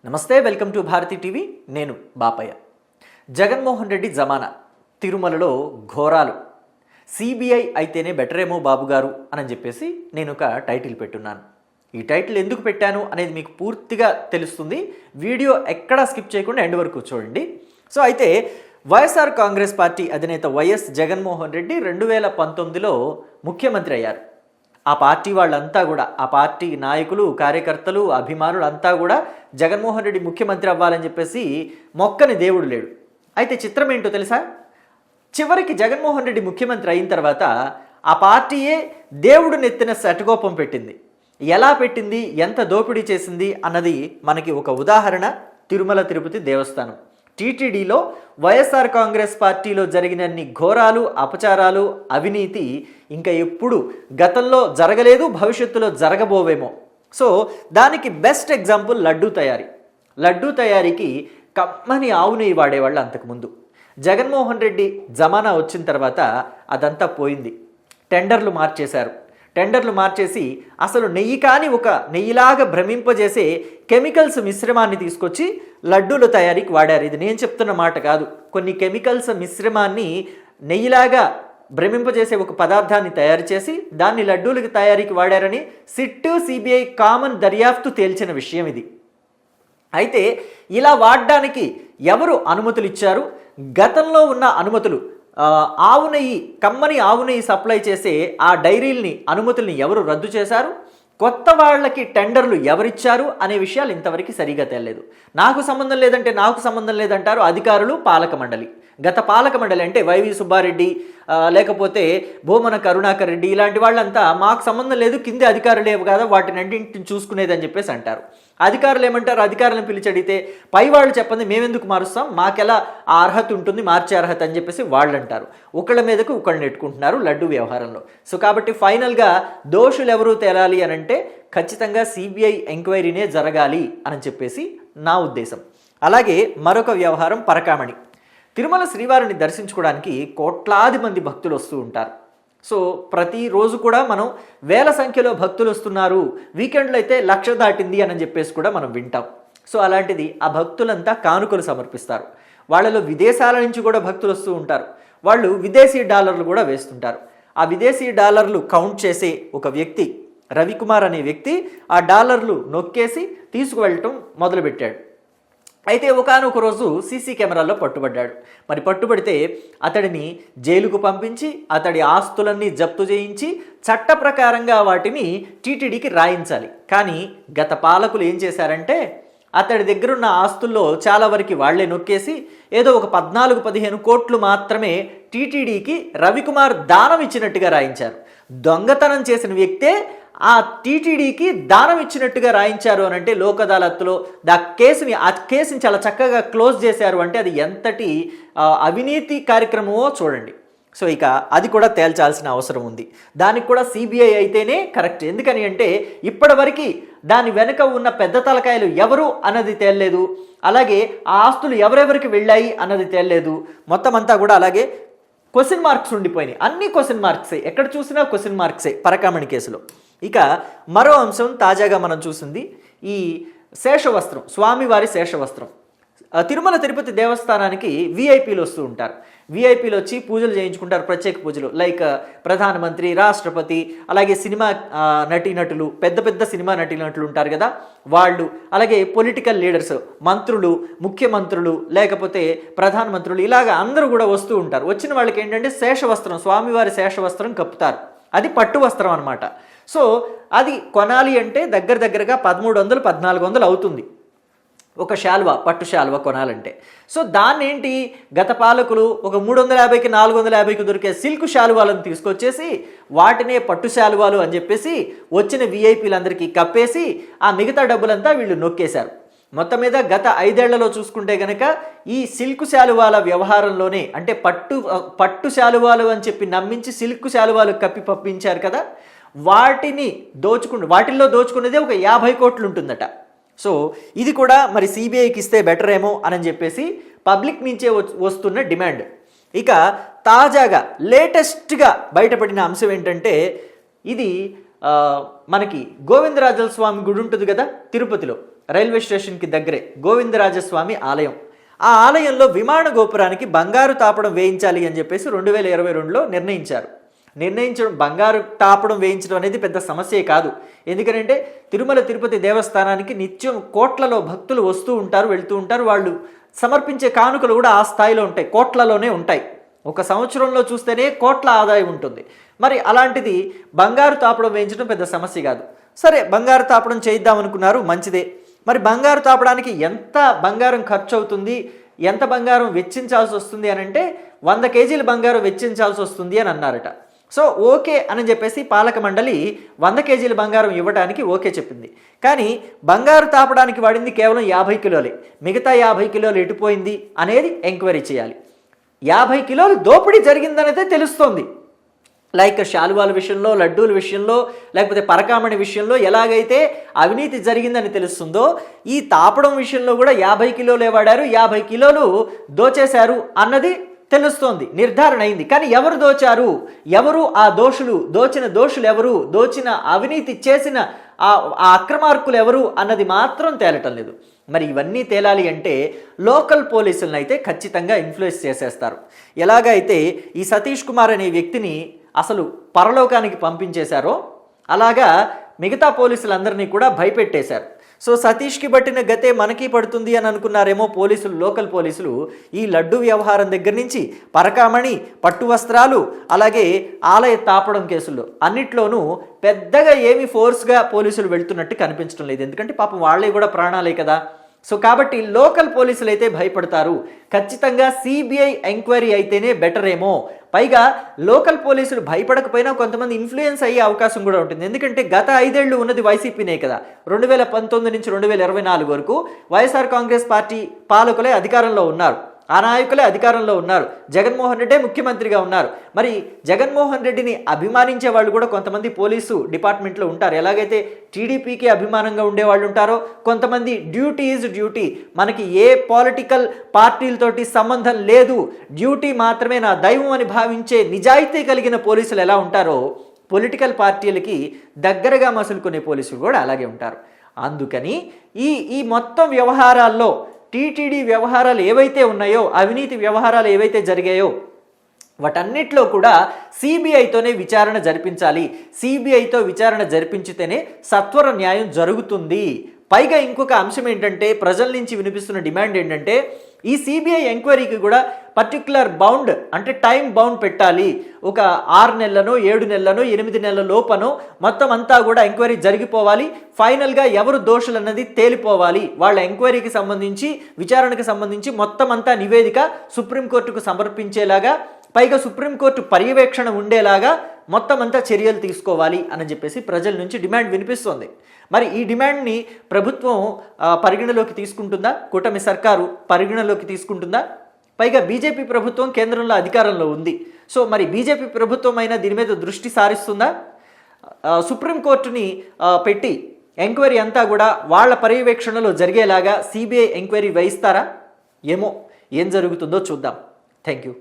నమస్తే, welcome to Bharati TV. నేను బాపయ్య. జగన్మోహన్ రెడ్డి జమానా, తిరుమలలో ఘోరాలు, సిబిఐ అయితేనే బెటరేమో బాబు గారు అని చెప్పేసి నేను ఒక టైటిల్ పెట్టున్నాను. ఈ టైటిల్ ఎందుకు పెట్టాను అనేది మీకు పూర్తిగా తెలుస్తుంది. వీడియో ఎక్కడా స్కిప్ చేయకుండా ఎండ్ వరకు చూడండి. సో అయితే వైఎస్ఆర్ కాంగ్రెస్ పార్టీ అధినేత వైఎస్ జగన్మోహన్ రెడ్డి 2019లో ముఖ్యమంత్రి అయ్యారు. ఆ పార్టీ వాళ్ళంతా కూడా, ఆ పార్టీ నాయకులు, కార్యకర్తలు, అభిమానులు అంతా కూడా జగన్మోహన్ రెడ్డి ముఖ్యమంత్రి అవ్వాలని చెప్పేసి మొక్కని దేవుడు లేడు. అయితే చిత్రం ఏంటో తెలుసా? చివరికి జగన్మోహన్ రెడ్డి ముఖ్యమంత్రి అయిన తర్వాత ఆ పార్టీయే దేవుడు నెత్తిన శటకోపం పెట్టింది. ఎలా పెట్టింది, ఎంత దోపిడీ చేసింది అన్నది మనకి ఒక ఉదాహరణ తిరుమల తిరుపతి దేవస్థానం. టీటీడీలో వైఎస్ఆర్ కాంగ్రెస్ పార్టీలో జరిగినన్ని ఘోరాలు, అపచారాలు, అవినీతి ఇంకా ఎప్పుడు గతంలో జరగలేదు, భవిష్యత్తులో జరగబోవేమో. సో దానికి బెస్ట్ ఎగ్జాంపుల్ లడ్డూ తయారీ. లడ్డూ తయారీకి కమ్మని ఆవు నెయ్యి వాడేవాళ్ళు అంతకుముందు. జగన్మోహన్ రెడ్డి జమానా వచ్చిన తర్వాత అదంతా పోయింది. టెండర్లు మార్చేశారు. టెండర్లు మార్చేసి అసలు నెయ్యి కాని ఒక నెయ్యిలాగా భ్రమింపజేసే కెమికల్స్ మిశ్రమాన్ని తీసుకొచ్చి లడ్డూల తయారీకి వాడారు. ఇది నేను చెప్తున్న మాట కాదు. కొన్ని కెమికల్స్ మిశ్రమాన్ని నెయ్యిలాగా భ్రమింపజేసే ఒక పదార్థాన్ని తయారు చేసి దాన్ని లడ్డూలకి తయారీకి వాడారని సిట్, సిబిఐ కామన్ దర్యాప్తు తేల్చిన విషయం ఇది. అయితే ఇలా వాడడానికి ఎవరు అనుమతులు ఇచ్చారు? గతంలో ఉన్న అనుమతులు, ఆవు నెయ్యి, కమ్మని ఆవు నెయ్యి సప్లై చేసే ఆ డైరీల్ని, అనుమతుల్ని ఎవరు రద్దు చేశారు? కొత్త వాళ్ళకి టెండర్లు ఎవరిచ్చారు అనే విషయాలు ఇంతవరకు సరిగా తెలియలేదు. నాకు సంబంధం లేదంటే నాకు సంబంధం లేదంటారు అధికారులు, పాలక మండలి. గత పాలక మండలి అంటే వైవి సుబ్బారెడ్డి, లేకపోతే భూమన కరుణాకర్ రెడ్డి, ఇలాంటి వాళ్ళంతా మాకు సంబంధం లేదు, కింది అధికారులు ఏవి కదా వాటిని అన్నింటిని చూసుకునేది అని చెప్పేసి అంటారు. అధికారులు ఏమంటారు? అధికారులను పిలిచి అడిగితే పై వాళ్ళు చెప్పండి, మేమెందుకు మారుస్తాం, మాకెలా ఆ అర్హత ఉంటుంది, మార్చే అర్హత అని చెప్పేసి వాళ్ళు అంటారు. ఒకళ్ళ మీదకు ఒకళ్ళు నెట్టుకుంటున్నారు లడ్డు వ్యవహారంలో. సో కాబట్టి ఫైనల్గా దోషులు ఎవరు తేలాలి అని అంటే ఖచ్చితంగా సిబిఐ ఎంక్వైరీనే జరగాలి అని చెప్పేసి నా ఉద్దేశం. అలాగే మరొక వ్యవహారం పరకామణి. తిరుమల శ్రీవారిని దర్శించుకోవడానికి కోట్లాది మంది భక్తులు వస్తూ ఉంటారు. సో ప్రతిరోజు కూడా మనం వేల సంఖ్యలో భక్తులు వస్తున్నారు, వీకెండ్లో అయితే 1,00,000 దాటింది అని చెప్పేసి కూడా మనం వింటాం. సో అలాంటిది ఆ భక్తులంతా కానుకలు సమర్పిస్తారు. వాళ్ళలో విదేశాల నుంచి కూడా భక్తులు వస్తూ ఉంటారు. వాళ్ళు విదేశీ డాలర్లు కూడా వేస్తుంటారు. ఆ విదేశీ డాలర్లు కౌంట్ చేసే ఒక వ్యక్తి, రవికుమార్ అనే వ్యక్తి, ఆ డాలర్లు నొక్కేసి తీసుకువెళ్ళటం మొదలుపెట్టాడు. అయితే ఒకానొక రోజు సీసీ కెమెరాల్లో పట్టుబడ్డాడు. మరి పట్టుబడితే అతడిని జైలుకు పంపించి అతడి ఆస్తులన్నీ జప్తు చేయించి చట్ట ప్రకారంగా వాటిని టీటీడీకి రాయించాలి. కానీ గత పాలకులు ఏం చేశారంటే అతడి దగ్గరున్న ఆస్తుల్లో చాలా వరకు వాళ్లే నొక్కేసి ఏదో ఒక 14-15 కోట్లు మాత్రమే టీటీడీకి రవికుమార్ దానం ఇచ్చినట్టుగా రాయించారు. దొంగతనం చేసిన వ్యక్తే ఆ టీటీడీకి దానం ఇచ్చినట్టుగా రాయించారు అని అంటే లోక్ అదాలత్లో ఆ కేసుని చాలా చక్కగా క్లోజ్ చేశారు అంటే అది ఎంతటి అవినీతి కార్యక్రమమో చూడండి. సో ఇక అది కూడా తేల్చాల్సిన అవసరం ఉంది. దానికి కూడా సిబిఐ అయితేనే కరెక్ట్. ఎందుకని అంటే ఇప్పటివరకు దాని వెనుక ఉన్న పెద్ద తలకాయలు ఎవరు అన్నది తేలలేదు. అలాగే ఆ ఆస్తులు ఎవరెవరికి వెళ్ళాయి అన్నది తేలలేదు. మొత్తం అంతా కూడా అలాగే క్వశ్చన్ మార్క్స్ ఉండిపోయినాయి. అన్ని క్వశ్చన్ మార్క్సే, ఎక్కడ చూసినా క్వశ్చన్ మార్క్సే పరకామణి కేసులో. ఇక మరో అంశం తాజాగా మనం చూసింది ఈ శేషవస్త్రం, స్వామివారి శేషవస్త్రం. తిరుమల తిరుపతి దేవస్థానానికి విఐపీలు వస్తూ ఉంటారు. విఐపీలు వచ్చి పూజలు చేయించుకుంటారు, ప్రత్యేక పూజలు. లైక్ ప్రధానమంత్రి, రాష్ట్రపతి, అలాగే సినిమా నటీనటులు, పెద్ద పెద్ద సినిమా నటీనటులు ఉంటారు కదా వాళ్ళు, అలాగే పొలిటికల్ లీడర్స్, మంత్రులు, ముఖ్యమంత్రులు, లేకపోతే ప్రధానమంత్రులు, ఇలాగ అందరూ కూడా వస్తూ ఉంటారు. వచ్చిన వాళ్ళకి ఏంటంటే శేషవస్త్రం, స్వామివారి శేషవస్త్రం కప్పుతారు. అది పట్టు వస్త్రం అనమాట. సో అది కొనాలి అంటే దగ్గరగా 1300-1400 అవుతుంది ఒక శాల్వా, పట్టు శాల్వా కొనాలంటే. సో దాన్ని ఏంటి గత పాలకులు ఒక 350కి 450కి దొరికే సిల్క్ శాలువాలను తీసుకొచ్చేసి వాటినే పట్టు శాలువాలు అని చెప్పేసి వచ్చిన విఐపీలందరికీ కప్పేసి ఆ మిగతా డబ్బులంతా వీళ్ళు నొక్కేశారు. మొత్తం మీద గత 5 ఏళ్లలో చూసుకుంటే కనుక ఈ సిల్క్ శాలువాల వ్యవహారంలోనే, అంటే పట్టు శాలువాలు అని చెప్పి నమ్మించి సిల్క్ శాలువాలు కప్పి పంపించారు కదా, వాటిల్లో దోచుకునేదే ఒక 50 కోట్లు ఉంటుందట. సో ఇది కూడా మరి సిబిఐకి ఇస్తే బెటర్ ఏమో అని చెప్పేసి పబ్లిక్ నుంచే వస్తున్న డిమాండ్. ఇక తాజాగా లేటెస్ట్గా బయటపడిన అంశం ఏంటంటే ఇది మనకి గోవిందరాజుల స్వామి గుడి ఉంటుంది కదా తిరుపతిలో, రైల్వే స్టేషన్కి దగ్గరే గోవిందరాజస్వామి ఆలయం. ఆ ఆలయంలో విమాన గోపురానికి బంగారు తాపడం వేయించాలి అని చెప్పేసి 2022లో నిర్ణయించడం. బంగారు తాపడం వేయించడం అనేది పెద్ద సమస్యే కాదు. ఎందుకంటే తిరుమల తిరుపతి దేవస్థానానికి నిత్యం కోట్లలో భక్తులు వస్తూ ఉంటారు, వెళ్తూ ఉంటారు. వాళ్ళు సమర్పించే కానుకలు కూడా ఆ స్థాయిలో ఉంటాయి, కోట్లలోనే ఉంటాయి. ఒక సంవత్సరంలో చూస్తేనే కోట్ల ఆదాయం ఉంటుంది. మరి అలాంటిది బంగారు తాపడం వేయించడం పెద్ద సమస్య కాదు. సరే, బంగారు తాపడం చేయిద్దాం అనుకున్నారు, మంచిదే. మరి బంగారు తాపడానికి ఎంత బంగారం ఖర్చు అవుతుంది, ఎంత బంగారం వెచ్చించాల్సి వస్తుంది అని అంటే 100 కేజీల బంగారం వెచ్చించాల్సి వస్తుంది అని అన్నారట. సో ఓకే అని చెప్పేసి పాలక మండలి 100 కేజీల బంగారం ఇవ్వడానికి ఓకే చెప్పింది. కానీ బంగారు తాపడానికి వాడింది కేవలం 50 కిలోలే. మిగతా 50 కిలోలు ఎటుపోయింది అనేది ఎంక్వైరీ చేయాలి. 50 కిలోలు దోపిడీ జరిగిందనైతే తెలుస్తోంది. లైక్ శాలువాల విషయంలో, లడ్డూల విషయంలో, లేకపోతే పరకామణి విషయంలో ఎలాగైతే అవినీతి జరిగిందని తెలుస్తుందో, ఈ తాపడం విషయంలో కూడా 50 కిలోలే వాడారు, 50 కిలోలు దోచేశారు అన్నది తెలుస్తోంది, నిర్ధారణ అయింది. కానీ ఎవరు దోచారు, ఎవరు ఆ దోషులు, దోచిన దోషులు ఎవరు, దోచిన అవినీతి చేసిన ఆ అక్రమార్కులు ఎవరు అన్నది మాత్రం తేలటం లేదు. మరి ఇవన్నీ తేలాలి అంటే లోకల్ పోలీసులను అయితే ఖచ్చితంగా ఇన్ఫ్లుయెన్స్ చేసేస్తారు. ఎలాగైతే ఈ సతీష్ కుమార్ అనే వ్యక్తిని అసలు పరలోకానికి పంపించేశారో అలాగా మిగతా పోలీసులందరినీ కూడా భయపెట్టేశారు. సో సతీష్కి పట్టిన గతే మనకి పడుతుంది అని అనుకున్నారేమో పోలీసులు, లోకల్ పోలీసులు. ఈ లడ్డు వ్యవహారం దగ్గర నుంచి పరకామణి, పట్టు వస్త్రాలు, అలాగే ఆలయ తాపడం కేసుల్లో అన్నిట్లోనూ పెద్దగా ఏమి ఫోర్స్గా పోలీసులు వెళ్తున్నట్టు కనిపించడం లేదు. ఎందుకంటే పాపం వాళ్ళే కూడా ప్రాణాలే కదా. సో కాబట్టి లోకల్ పోలీసులు అయితే భయపడతారు. ఖచ్చితంగా సిబిఐ ఎంక్వైరీ అయితేనే బెటర్ ఏమో. పైగా లోకల్ పోలీసులు భయపడకపోయినా కొంతమంది ఇన్ఫ్లుయెన్స్ అయ్యే అవకాశం కూడా ఉంటుంది. ఎందుకంటే గత 5 ఏళ్ళు ఉన్నది వైసీపీనే కదా. 2019 నుంచి 2024 వరకు వైఎస్ఆర్ కాంగ్రెస్ పార్టీ పాలకులే అధికారంలో ఉన్నారు, ఆ నాయకులే అధికారంలో ఉన్నారు. జగన్మోహన్ రెడ్డే ముఖ్యమంత్రిగా ఉన్నారు. మరి జగన్మోహన్ రెడ్డిని అభిమానించే వాళ్ళు కూడా కొంతమంది పోలీసు డిపార్ట్మెంట్లో ఉంటారు. ఎలాగైతే టీడీపీకి అభిమానంగా ఉండేవాళ్ళు ఉంటారో, కొంతమంది డ్యూటీ ఈజ్ డ్యూటీ, మనకి ఏ పొలిటికల్ పార్టీలతోటి సంబంధం లేదు, డ్యూటీ మాత్రమే నా దైవం అని భావించే నిజాయితీ కలిగిన పోలీసులు ఎలా ఉంటారో, పొలిటికల్ పార్టీలకి దగ్గరగా మసులుకునే పోలీసులు కూడా అలాగే ఉంటారు. అందుకని ఈ మొత్తం వ్యవహారాల్లో టీటీడీ వ్యవహారాలు ఏవైతే ఉన్నాయో, అవినీతి వ్యవహారాలు ఏవైతే జరిగాయో వాటన్నిటిలో కూడా సిబిఐతోనే విచారణ జరిపించాలి. సిబిఐతో విచారణ జరిపించితేనే సత్వర న్యాయం జరుగుతుంది. పైగా ఇంకొక అంశం ఏంటంటే, ప్రజల నుంచి వినిపిస్తున్న డిమాండ్ ఏంటంటే, ఈ సిబిఐ ఎంక్వైరీకి కూడా పర్టికులర్ బౌండ్, అంటే టైం బౌండ్ పెట్టాలి. ఒక 6 నెలలనో 7 నెలలనో 8 నెలల లోపనో మొత్తం అంతా కూడా ఎంక్వైరీ జరిగిపోవాలి. ఫైనల్గా ఎవరు దోషులు అన్నది తేలిపోవాలి. వాళ్ళ ఎంక్వైరీకి సంబంధించి, విచారణకు సంబంధించి మొత్తం అంతా నివేదిక సుప్రీంకోర్టుకు సమర్పించేలాగా, పైగా సుప్రీంకోర్టు పర్యవేక్షణ ఉండేలాగా మొత్తం అంతా చర్యలు తీసుకోవాలి అని చెప్పేసి ప్రజల నుంచి డిమాండ్ వినిపిస్తోంది. మరి ఈ డిమాండ్ని ప్రభుత్వం పరిగణలోకి తీసుకుంటుందా? కూటమి సర్కారు పరిగణలోకి తీసుకుంటుందా? పైగా బీజేపీ ప్రభుత్వం కేంద్రంలో అధికారంలో ఉంది. సో మరి బీజేపీ ప్రభుత్వం అయినా దీని మీద దృష్టి సారిస్తుందా? సుప్రీంకోర్టుని పెట్టి ఎంక్వైరీ అంతా కూడా వాళ్ళ పర్యవేక్షణలో జరిగేలాగా సిబిఐ ఎంక్వైరీ వేయిస్తారా? ఏమో, ఏం జరుగుతుందో చూద్దాం. Thank you.